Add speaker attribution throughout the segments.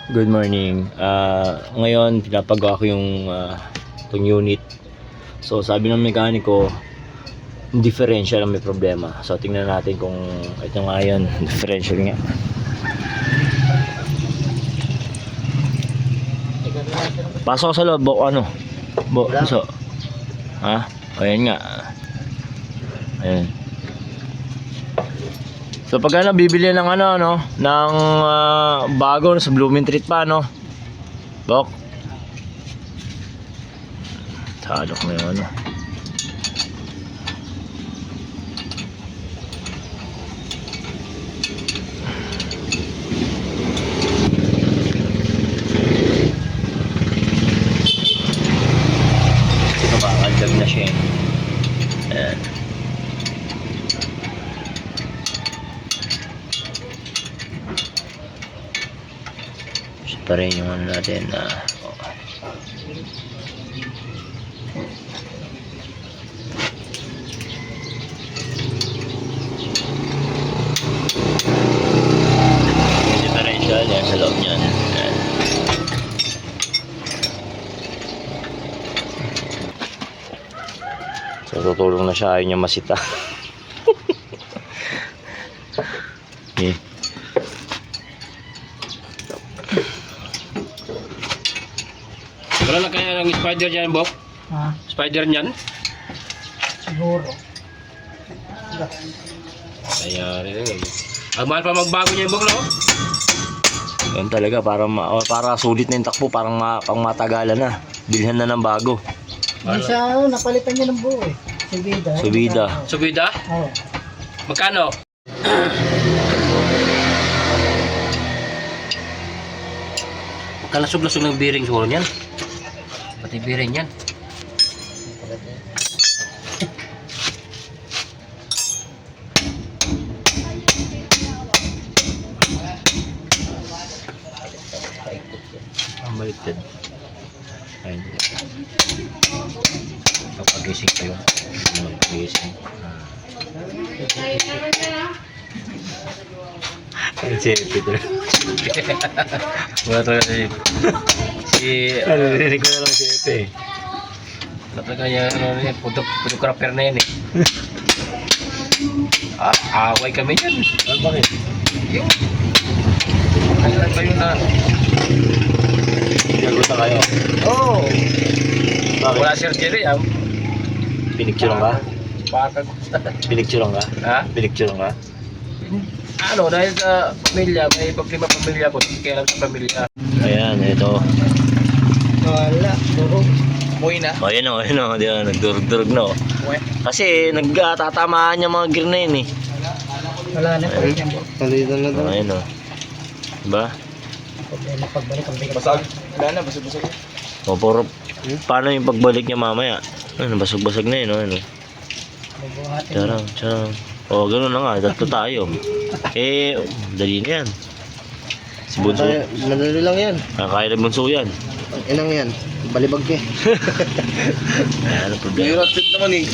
Speaker 1: Good morning. Ngayon, pinapagawa ko yung itong unit. So, sabi ng mekaniko, differential ang may problema. So, tingnan natin kung ito nga yun, differential nga. Pasok sa loob, ano? So, ha? Ayan nga. Ayan. So pagka nabibili ng ng bago sa Blooming Treat pa, Bok. Talok na yun, Ito ba, kaldag na siya. Ayan. Pa rin yung natin differential yan sa loob niyan. So tutulong na siya, ayaw niya masita. Okay.
Speaker 2: Wala na kaya ng spider dyan, Bob?
Speaker 3: Ha?
Speaker 2: Spider niyan?
Speaker 3: Siguro.
Speaker 2: Kaya rin. Ang mahal pa magbago niya, Bob, no?
Speaker 1: Yan talaga, para sulit na yung takbo, parang pang matagalan na. Bilhan na ng bago.
Speaker 3: Hindi siya, napalitan niya ng buo eh. Subida.
Speaker 1: Subida.
Speaker 2: Subida?
Speaker 3: Oo.
Speaker 2: Magkano? Kalasog-lasog ng bearing siguro niyan. Pati bearing yan.
Speaker 1: Ang baliktad. Ayun. Papagising kayo. Papagising. Ang sipit rin. Wala talaga narinig ko na lang sipit
Speaker 2: Talaga yan, photographer na yan eh. Away kami yan.
Speaker 1: Bakit?
Speaker 2: Yung, kailan kayo na?
Speaker 1: Naguta kayo?
Speaker 2: Oo.
Speaker 1: Bakit?
Speaker 2: Wala surgery ah.
Speaker 1: Pinicturean ka?
Speaker 2: Baka
Speaker 1: Pinicturean ka?
Speaker 2: ha?
Speaker 1: Pinicturean ka?
Speaker 2: Ano, dahil sa pamilya, may problema pamilya ko, kaya lang sa pamilya.
Speaker 1: Ayan, ito.
Speaker 3: Wala. Duro.
Speaker 2: Umuwi na?
Speaker 1: Ayun o, di ba? Nagdurog-durog na o.
Speaker 2: Umuwi?
Speaker 1: Kasi nagtatamaan yung mga gear na yun eh.
Speaker 3: Wala na po yan.
Speaker 4: Palitan na daw.
Speaker 1: Ayun o. Diba?
Speaker 3: Problema pagbalik ang bigat.
Speaker 2: Basag? Wala na, basag-basag.
Speaker 1: O, puro, paano yung pagbalik niya mamaya? Ano, basag-basag na yun o. Ano?
Speaker 3: Bubuhatin.
Speaker 1: Charang. O, gano'n na nga. Tatlo tayo. Dali na yan. Si Bunso.
Speaker 4: Madali lang yan.
Speaker 1: Kaya na Bunso yan.
Speaker 4: Ang inang yan. Balibag ka eh.
Speaker 1: Ayan ang problema.
Speaker 2: trip naman eh.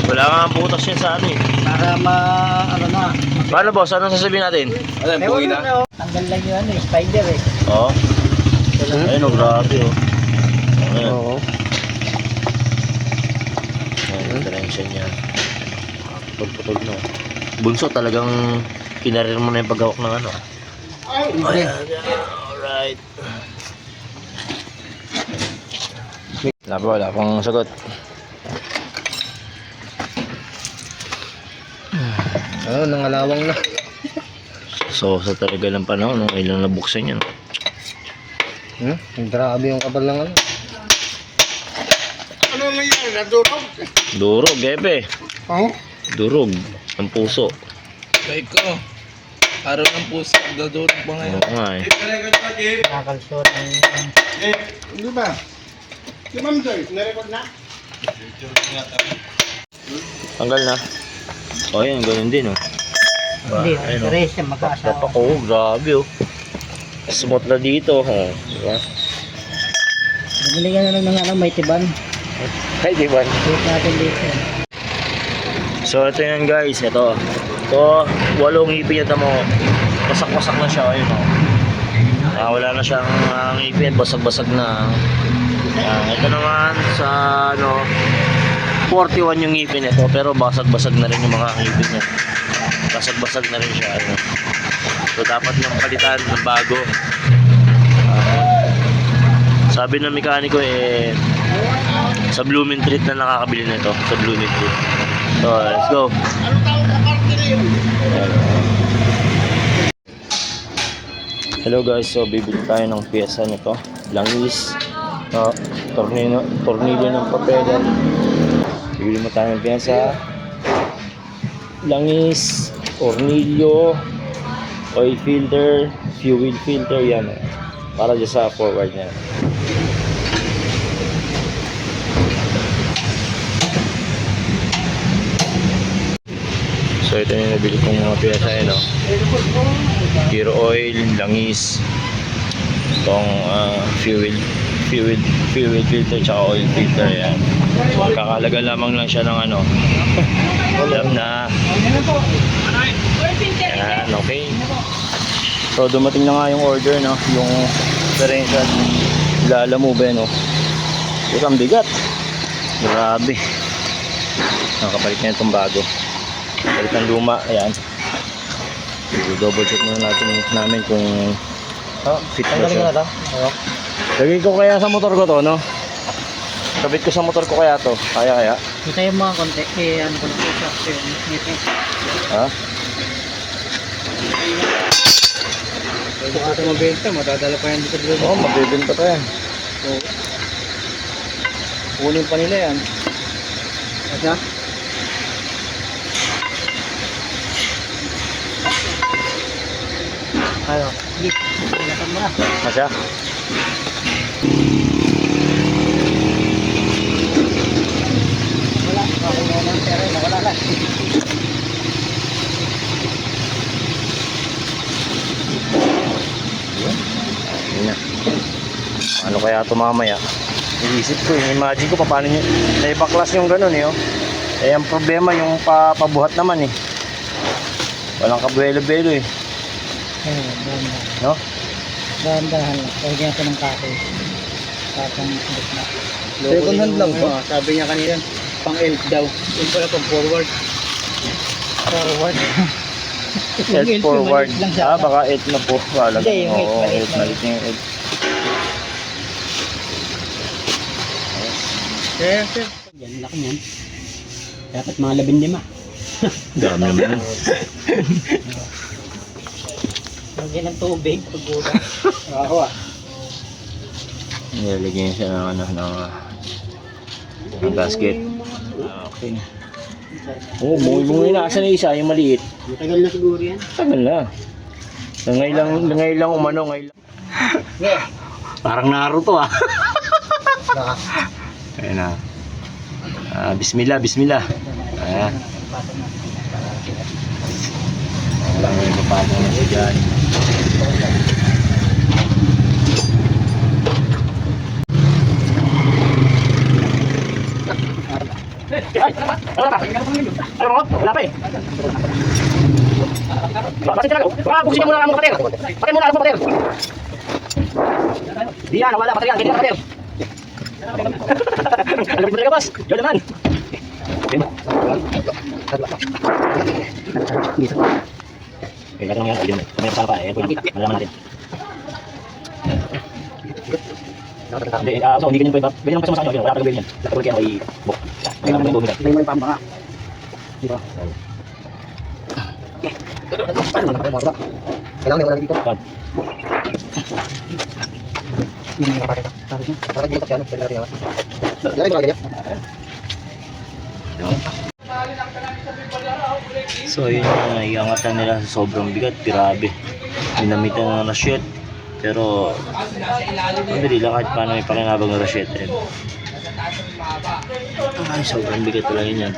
Speaker 1: Wala nga ang butas yan sa ano eh.
Speaker 3: Para ano na.
Speaker 1: Paano boss? Anong sasabihin natin?
Speaker 2: Ano, umuwi na?
Speaker 3: Tanggal lang yung spider eh.
Speaker 1: Oo. Ayun o, grabe o. Ayan.
Speaker 4: Oo.
Speaker 1: Ayan, differential niya. Pagputol na. Bunso, talagang kinarir mo na yung paghawak ng ano. Ayan. Alright. Wala pang sagot.
Speaker 4: Ano, nangalawang na.
Speaker 1: So, sa talaga ng panahon, ilang nabuksan yan.
Speaker 4: Grabe yung kapal ng ano.
Speaker 2: Ano nangyari? Nadurog?
Speaker 1: Durog, Gebe.
Speaker 4: Oh?
Speaker 1: Durog. Ang puso.
Speaker 2: Kaya ko. Araw ng puso. Nadurog pa ngayon.
Speaker 1: Oo nga eh.
Speaker 3: Nakalsot.
Speaker 4: Hindi ba? Di ba mo sir? Narecord na?
Speaker 1: Tanggal na. O yan, ganun din o.
Speaker 3: Hindi,
Speaker 1: Ayun, oh.
Speaker 3: tres yung mag-aasawa.
Speaker 1: Tapak ko, grabe o. Smooth na dito ha. Diba?
Speaker 3: Bumili ka na lang ng may tiban.
Speaker 1: Ay, diba?
Speaker 3: Check natin dito.
Speaker 1: So ito yan guys, ito So, 8 ngipin yan mo. Wasak-wasak na siya. Ayun o. Wala na siyang ngipin. Basag-basag na. Ito naman sa ano, 41 yung ngipin nito. Pero basag-basag na rin yung mga ngipin niya. Basag-basag na rin siya. Ano. So, dapat niyang palitan ng bago. Sabi ng mekaniko sa Blooming Treat na nakakabili nito. Sa Blooming Treat. So, let's go. Hello guys, so bibili tayo ng pyesa nito. Langis, tornilyo ng papelan. Bibili mo tayo ng pyesa. Langis, tornilyo, oil filter, fuel filter, yan. Para dyan sa forward niya. So ito yung nabili kong mga pyesa no? Gear oil, langis, itong fuel filter tsaka oil filter yan. Kakalaga lamang lang siya ng ano. Alam na yan, okay. So dumating na nga yung order no? Yung differential Lalamove no? Ito ang bigat. Grabe. Nakapalit na itong bago. Palit ng luma, ayan. Double check muna namin kung fit na siya. Lagay ko kaya sa motor ko to, no? Kabit ko sa motor ko kaya to. Kaya.
Speaker 3: Kita yung mga konti. Ano ko na po siya.
Speaker 1: Ha?
Speaker 3: Kung ito mabenta, matadala pa yan dito.
Speaker 1: Oo, mabibenta pa yan.
Speaker 3: Kunin pa nila yan. Asa? Ano? Sige. Pinatan mo na.
Speaker 1: Masya?
Speaker 3: Wala. Wala ng pera. Wala lang.
Speaker 1: Yun na. Ano kaya ito mamaya? Iisip ko, imagine ko paano nyo naibaklas yung ganun oh. Ang problema yung pabuhat naman walang kabuelo-belo
Speaker 3: Dahan-dahan.
Speaker 1: no?
Speaker 3: Dahan-dahan lang. Pwede natin ng kahoy. Tapang halik na.
Speaker 4: Second hand lang ba?
Speaker 3: Sabi niya kanina, pang elf daw. Yung pala pang forward. Forward.
Speaker 1: Head forward.
Speaker 3: Lang siya.
Speaker 1: Baka 8 na po. Wala.
Speaker 3: Hindi, yung
Speaker 1: Oo,
Speaker 3: 8
Speaker 1: 8 maliit na yung 8.
Speaker 3: Sir. Yan, laki niyan. Dapat mga 15.
Speaker 1: Dami naman.
Speaker 3: Lagyan ng tubig. Pagbuka. Ako
Speaker 1: Nilalagyan siya ng basket. Okay. Oo, bungi na. Asan na isa? Yung maliit.
Speaker 3: Matagal na siguro yan.
Speaker 1: Tagal na. Ngayon lang umano. Ngayon lang. Parang Naruto Ayan na. Bismillah. Ayan. Alam mo yung papasok na siya dyan. Wala pa Bakit talaga? Baka bukusin muna ang pater. Patay muna ang pater. Diyan, wala pater yan. Ganyan pater. Lapit mo talaga, boss. Yun naman. Kaya lang yan. Ayun. May kasama pa. Ayan po yan. Malaman natin. Hindi, so hindi ganyan po. Ganyan lang kasama sa kanya. Wala pa ganyan. Lakapag yan ay buk. Ganyan lang po.
Speaker 3: May mo yung pambaka. Dito. Kailangan may wala dito. Hindi nga pakita. Bakit dito kasi ano? Pwede natin yaman. Dali mo lang ganyan.
Speaker 1: So yun na, iangatan nila sa sobrang bigat. Grabe. Dinamitan ng rashit. Pero madali lang kahit paano may pakinabang ng rashit. Ay, sobrang bigat talaga yan.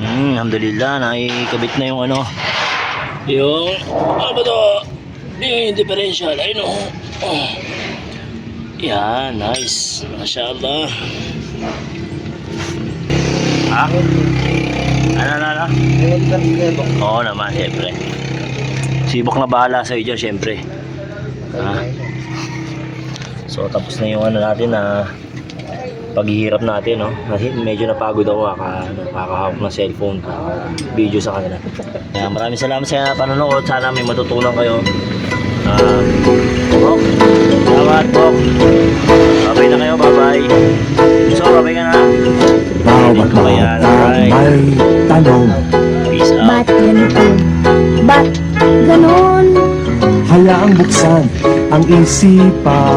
Speaker 1: Alhamdulillah, naikabit na yung ano, Yung, ano ba to? Yung differential, ayun o. Yan, nice. Masyaallah. Ha? Ano? Oo naman, syempre. Sibok na bahala sa'yo dyan, syempre. Ha? So, tapos na yung ano natin na paghihirap natin, no? Kasi medyo napagod ako kakahawak ng cellphone, video sa kanila. Kaya maraming salamat sa panonood. Sana may matutunan kayo. Bok, salamat, Bok. Babay na kayo, bye-bye. So, babay ka na.
Speaker 5: Bawat
Speaker 1: Dito ba yan? Alright.
Speaker 5: may tanong,
Speaker 1: Peace out.
Speaker 6: Ba't ganito? Ba't ganon?
Speaker 5: hayaang buksan ang isipan.